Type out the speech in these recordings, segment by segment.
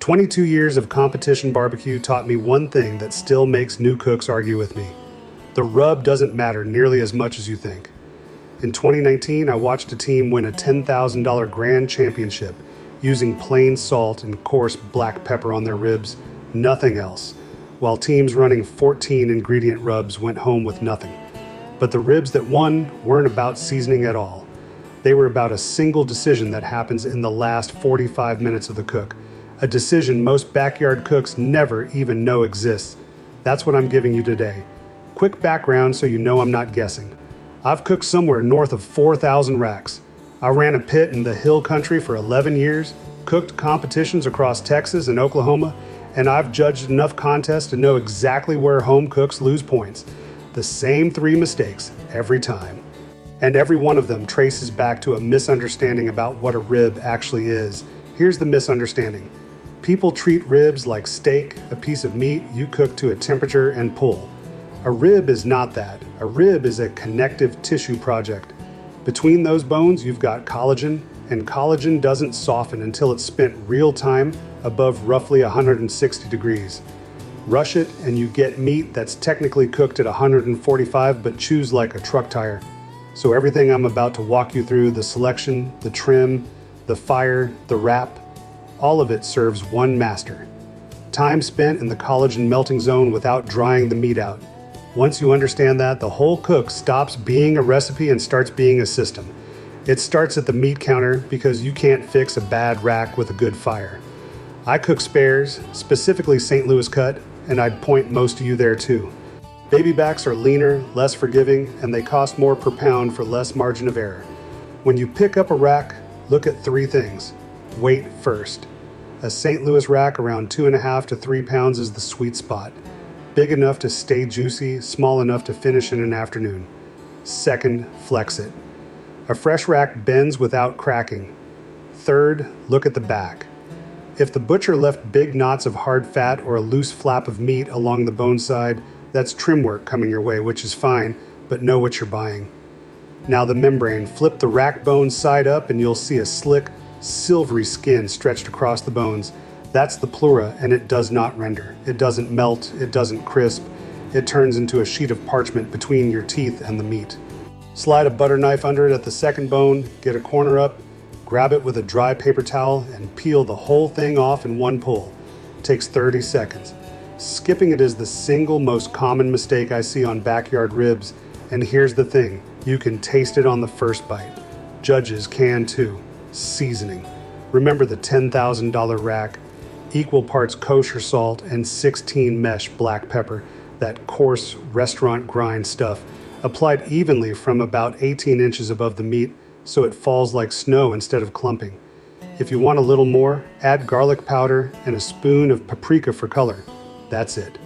22 years of competition barbecue taught me one thing that still makes new cooks argue with me. The rub doesn't matter nearly as much as you think. In 2019, I watched a team win a $10,000 grand championship using plain salt and coarse black pepper on their ribs, nothing else, while teams running 14 ingredient rubs went home with nothing. But the ribs that won weren't about seasoning at all. They were about a single decision that happens in the last 45 minutes of the cook, a decision most backyard cooks never even know exists. That's what I'm giving you today. Quick background so you know I'm not guessing. I've cooked somewhere north of 4,000 racks. I ran a pit in the hill country for 11 years, cooked competitions across Texas and Oklahoma, and I've judged enough contests to know exactly where home cooks lose points. The same 3 mistakes every time. And every one of them traces back to a misunderstanding about what a rib actually is. Here's the misunderstanding. People treat ribs like steak, a piece of meat you cook to a temperature and pull. A rib is not that. A rib is a connective tissue project. Between those bones, you've got collagen, and collagen doesn't soften until it's spent real time above roughly 160 degrees. Rush it and you get meat that's technically cooked at 145 but chews like a truck tire. So everything I'm about to walk you through, the selection, the trim, the fire, the wrap, all of it serves one master. Time spent in the collagen melting zone without drying the meat out. Once you understand that, the whole cook stops being a recipe and starts being a system. It starts at the meat counter because you can't fix a bad rack with a good fire. I cook spares, specifically St. Louis cut, and I'd point most of you there too. Baby backs are leaner, less forgiving, and they cost more per pound for less margin of error. When you pick up a rack, look at 3 things. Weight first. A St. Louis rack around 2.5 to 3 pounds is the sweet spot. Big enough to stay juicy, small enough to finish in an afternoon. Second, flex it. A fresh rack bends without cracking. Third, look at the back. If the butcher left big knots of hard fat or a loose flap of meat along the bone side, that's trim work coming your way, which is fine, but know what you're buying. Now the membrane, flip the rack bone side up and you'll see a slick, silvery skin stretched across the bones. That's the pleura, and it does not render. It doesn't melt, it doesn't crisp. It turns into a sheet of parchment between your teeth and the meat. Slide a butter knife under it at the second bone, get a corner up, grab it with a dry paper towel, and peel the whole thing off in one pull. Takes 30 seconds. Skipping it is the single most common mistake I see on backyard ribs, and here's the thing, you can taste it on the first bite. Judges can too. Seasoning. Remember the $10,000 rack? Equal parts kosher salt and 16 mesh black pepper, that coarse restaurant grind stuff, applied evenly from about 18 inches above the meat so it falls like snow instead of clumping. If you want a little more, add garlic powder and a spoon of paprika for color. That's it.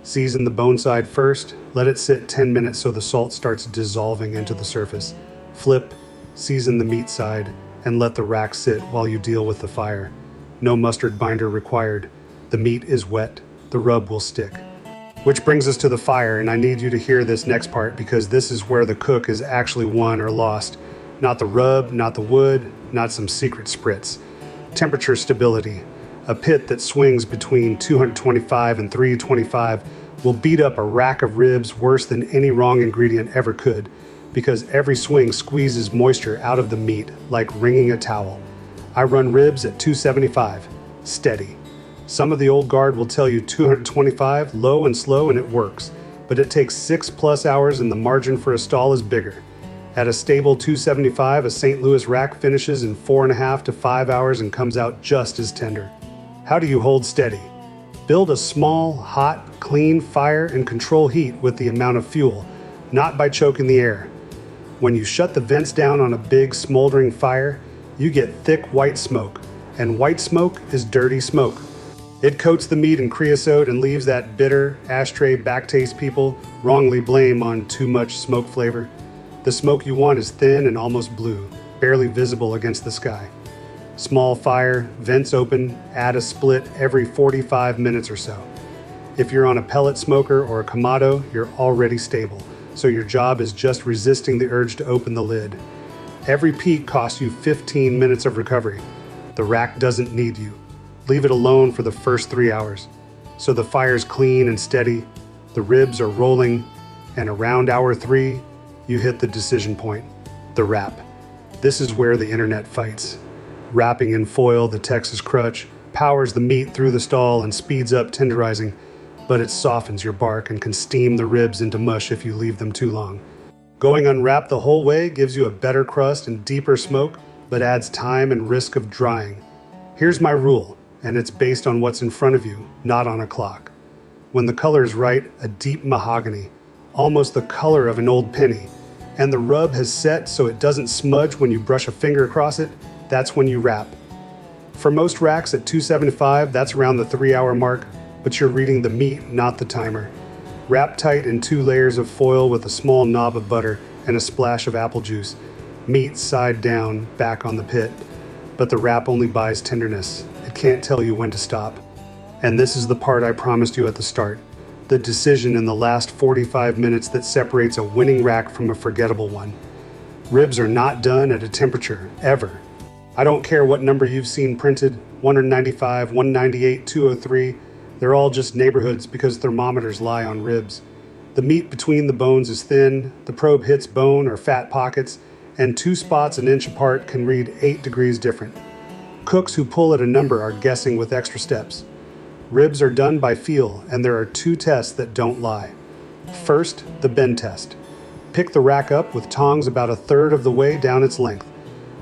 Season the bone side first, let it sit 10 minutes so the salt starts dissolving into the surface. Flip, season the meat side, and let the rack sit while you deal with the fire. No mustard binder required. The meat is wet. The rub will stick. Which brings us to the fire, and I need you to hear this next part because this is where the cook is actually won or lost. Not the rub, not the wood, not some secret spritz. Temperature stability. A pit that swings between 225 and 325 will beat up a rack of ribs worse than any wrong ingredient ever could, because every swing squeezes moisture out of the meat like wringing a towel. I run ribs at 275, steady. Some of the old guard will tell you 225, low and slow, and it works, but it takes 6+ hours and the margin for a stall is bigger. At a stable 275, a St. Louis rack finishes in 4.5 to 5 hours and comes out just as tender. How do you hold steady? Build a small, hot, clean fire and control heat with the amount of fuel, not by choking the air. When you shut the vents down on a big smoldering fire, you get thick white smoke, and white smoke is dirty smoke. It coats the meat in creosote and leaves that bitter, ashtray backtaste people wrongly blame on too much smoke flavor. The smoke you want is thin and almost blue, barely visible against the sky. Small fire, vents open, add a split every 45 minutes or so. If you're on a pellet smoker or a Kamado, you're already stable, so your job is just resisting the urge to open the lid. Every peak costs you 15 minutes of recovery. The rack doesn't need you. Leave it alone for the first 3 hours. So the fire's clean and steady, the ribs are rolling, and around hour 3, you hit the decision point, the wrap. This is where the internet fights. Wrapping in foil, the Texas crutch, powers the meat through the stall and speeds up tenderizing, but it softens your bark and can steam the ribs into mush if you leave them too long. Going unwrapped the whole way gives you a better crust and deeper smoke, but adds time and risk of drying. Here's my rule, and it's based on what's in front of you, not on a clock. When the color is right, a deep mahogany, almost the color of an old penny, and the rub has set so it doesn't smudge when you brush a finger across it, that's when you wrap. For most racks at $2.75, that's around the 3-hour mark, but you're reading the meat, not the timer. Wrap tight in 2 layers of foil with a small knob of butter and a splash of apple juice. Meat side down, back on the pit. But the wrap only buys tenderness. It can't tell you when to stop. And this is the part I promised you at the start. The decision in the last 45 minutes that separates a winning rack from a forgettable one. Ribs are not done at a temperature, ever. I don't care what number you've seen printed, 195, 198, 203, they're all just neighborhoods because thermometers lie on ribs. The meat between the bones is thin, the probe hits bone or fat pockets, and 2 spots an inch apart can read 8 degrees different. Cooks who pull at a number are guessing with extra steps. Ribs are done by feel, and there are 2 tests that don't lie. First, the bend test. Pick the rack up with tongs about 1/3 of the way down its length.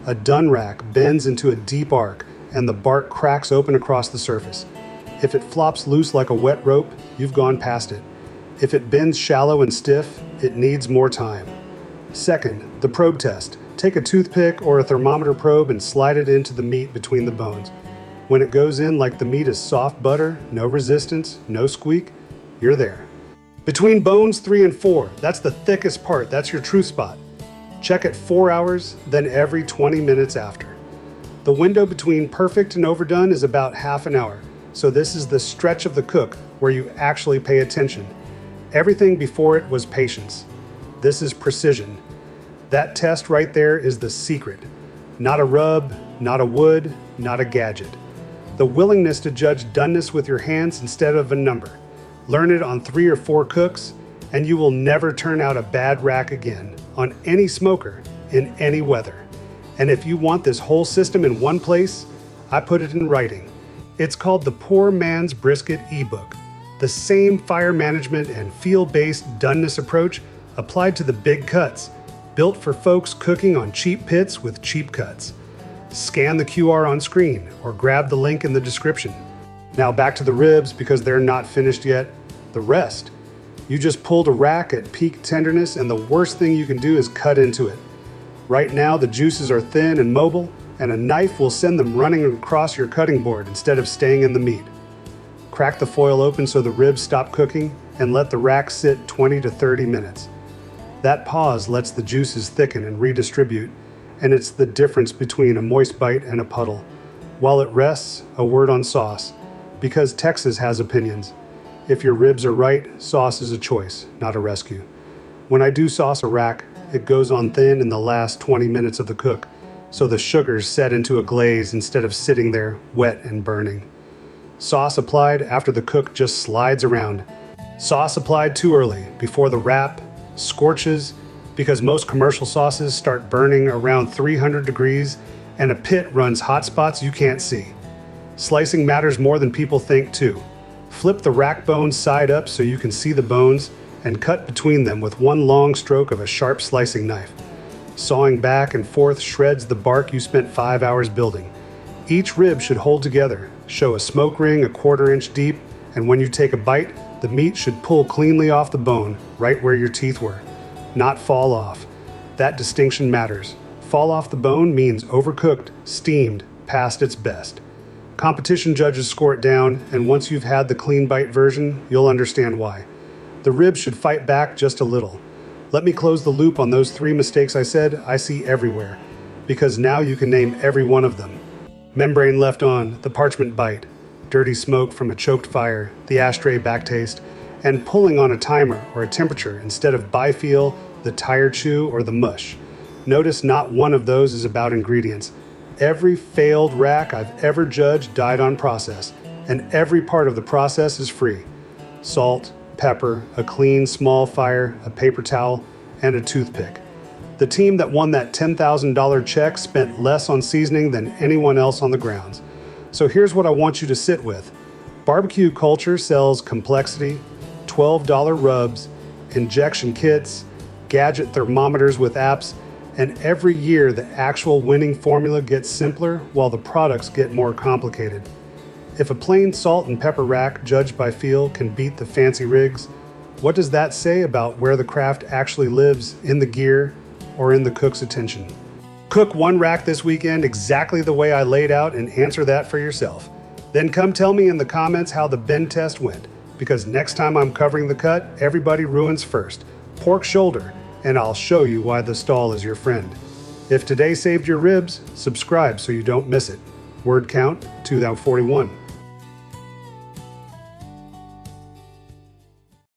A done rack bends into a deep arc, and the bark cracks open across the surface. If it flops loose like a wet rope, you've gone past it. If it bends shallow and stiff, it needs more time. Second, the probe test. Take a toothpick or a thermometer probe and slide it into the meat between the bones. When it goes in like the meat is soft butter, no resistance, no squeak, you're there. Between bones 3 and 4, that's the thickest part, that's your true spot. Check at 4 hours, then every 20 minutes after. The window between perfect and overdone is about half an hour, so this is the stretch of the cook where you actually pay attention. Everything before it was patience. This is precision. That test right there is the secret. Not a rub, not a wood, not a gadget. The willingness to judge doneness with your hands instead of a number. Learn it on 3 or 4 cooks, and you will never turn out a bad rack again on any smoker in any weather. And if you want this whole system in one place, I put it in writing. It's called the Poor Man's Brisket ebook. The same fire management and feel-based doneness approach applied to the big cuts, built for folks cooking on cheap pits with cheap cuts. Scan the QR on screen or grab the link in the description. Now back to the ribs because they're not finished yet. The rest. You just pulled a rack at peak tenderness and the worst thing you can do is cut into it. Right now the juices are thin and mobile, and a knife will send them running across your cutting board instead of staying in the meat. Crack the foil open so the ribs stop cooking and let the rack sit 20 to 30 minutes. That pause lets the juices thicken and redistribute, and it's the difference between a moist bite and a puddle. While it rests, a word on sauce, because Texas has opinions. If your ribs are right, sauce is a choice, not a rescue. When I do sauce a rack, it goes on thin in the last 20 minutes of the cook, so the sugars set into a glaze instead of sitting there wet and burning. Sauce applied after the cook just slides around. Sauce applied too early, before the wrap, scorches, because most commercial sauces start burning around 300 degrees and a pit runs hot spots you can't see. Slicing matters more than people think too. Flip the rack bones side up so you can see the bones and cut between them with one long stroke of a sharp slicing knife. Sawing back and forth shreds the bark you spent 5 hours building. Each rib should hold together, show a smoke ring a 1/4 inch deep, and when you take a bite, the meat should pull cleanly off the bone, right where your teeth were, not fall off. That distinction matters. Fall off the bone means overcooked, steamed, past its best. Competition judges score it down, and once you've had the clean bite version, you'll understand why. The ribs should fight back just a little. Let me close the loop on those 3 mistakes I said I see everywhere, because now you can name every one of them. Membrane left on, the parchment bite, dirty smoke from a choked fire, the ashtray back taste, and pulling on a timer or a temperature instead of by feel, the tire chew, or the mush. Notice not one of those is about ingredients. Every failed rack I've ever judged died on process, and every part of the process is free. Salt, pepper, a clean small fire, a paper towel, and a toothpick. The team that won that $10,000 check spent less on seasoning than anyone else on the grounds. So here's what I want you to sit with. Barbecue culture sells complexity, $12 rubs, injection kits, gadget thermometers with apps, and every year the actual winning formula gets simpler while the products get more complicated. If a plain salt and pepper rack judged by feel can beat the fancy rigs, what does that say about where the craft actually lives, in the gear or in the cook's attention? Cook one rack this weekend exactly the way I laid out and answer that for yourself. Then come tell me in the comments how the bend test went, because next time I'm covering the cut, everybody ruins first. Pork shoulder, and I'll show you why the stall is your friend. If today saved your ribs, subscribe so you don't miss it. Word count 2041.